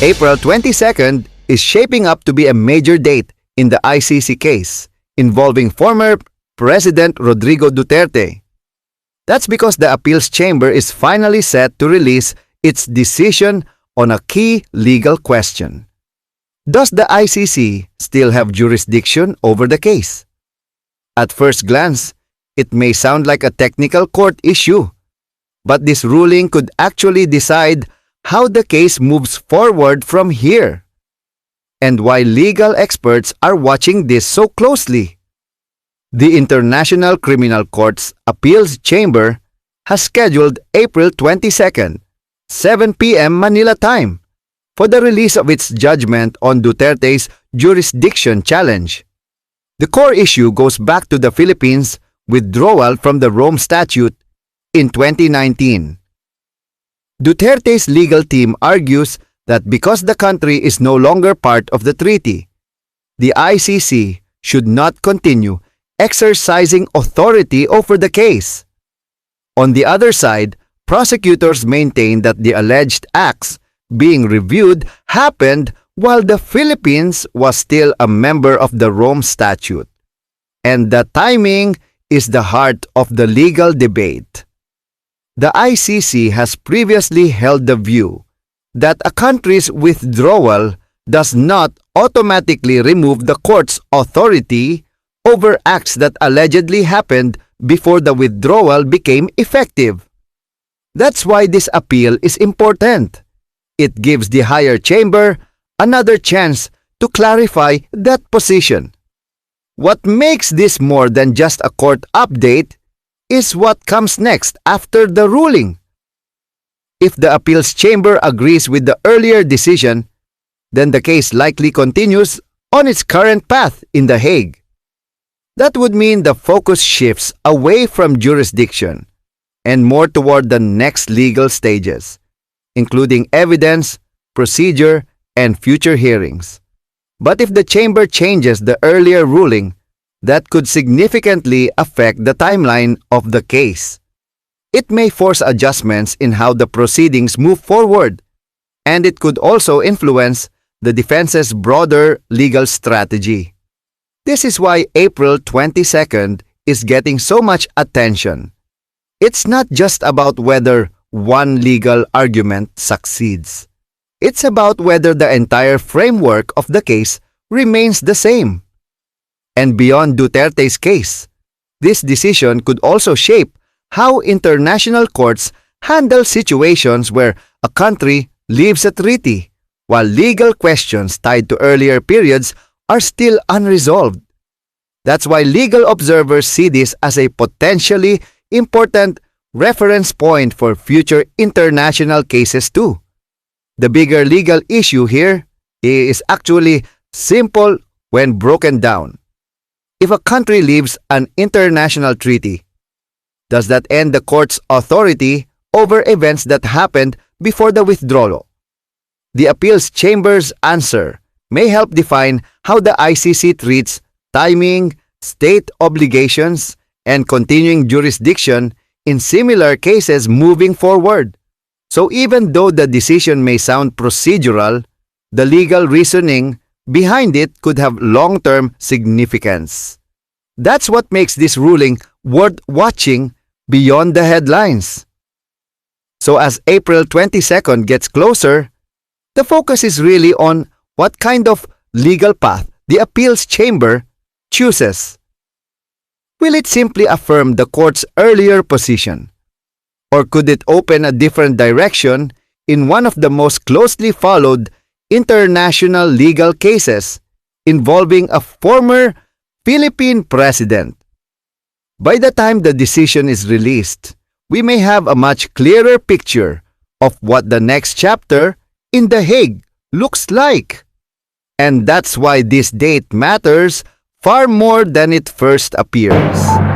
April 22nd is shaping up to be a major date in the ICC case involving former President Rodrigo Duterte. That's because the appeals chamber is finally set to release its decision on a key legal question. Does the ICC still have jurisdiction over the case? At first glance, it may sound like a technical court issue, but this ruling could actually decide how the case moves forward from here, and why legal experts are watching this so closely. The International Criminal Court's Appeals Chamber has scheduled April 22nd, 7 p.m. Manila time, for the release of its judgment on Duterte's jurisdiction challenge. The core issue goes back to the Philippines' withdrawal from the Rome Statute in 2019. Duterte's legal team argues that because the country is no longer part of the treaty, the ICC should not continue exercising authority over the case. On the other side, prosecutors maintain that the alleged acts being reviewed happened while the Philippines was still a member of the Rome Statute, and the timing is the heart of the legal debate. The ICC has previously held the view that a country's withdrawal does not automatically remove the court's authority over acts that allegedly happened before the withdrawal became effective. That's why this appeal is important. It gives the higher chamber another chance to clarify that position. What makes this more than just a court update is what comes next after the ruling. If the appeals chamber agrees with the earlier decision, then the case likely continues on its current path in The Hague. That would mean the focus shifts away from jurisdiction and more toward the next legal stages, including evidence, procedure, and future hearings. But if the chamber changes the earlier ruling, that could significantly affect the timeline of the case. It may force adjustments in how the proceedings move forward, and it could also influence the defense's broader legal strategy. This is why April 22nd is getting so much attention. It's not just about whether one legal argument succeeds. It's about whether the entire framework of the case remains the same. And beyond Duterte's case, this decision could also shape how international courts handle situations where a country leaves a treaty, while legal questions tied to earlier periods are still unresolved. That's why legal observers see this as a potentially important reference point for future international cases too. The bigger legal issue here is actually simple when broken down. If a country leaves an international treaty, does that end the court's authority over events that happened before the withdrawal? The appeals chamber's answer may help define how the ICC treats timing, state obligations, and continuing jurisdiction in similar cases moving forward. So even though the decision may sound procedural, the legal reasoning behind it could have long-term significance. That's what makes this ruling worth watching beyond the headlines. So as April 22nd gets closer, the focus is really on what kind of legal path the appeals chamber chooses. Will it simply affirm the court's earlier position? Or could it open a different direction in one of the most closely followed international legal cases involving a former Philippine president? By the time the decision is released, we may have a much clearer picture of what the next chapter in The Hague looks like. And that's why this date matters far more than it first appears.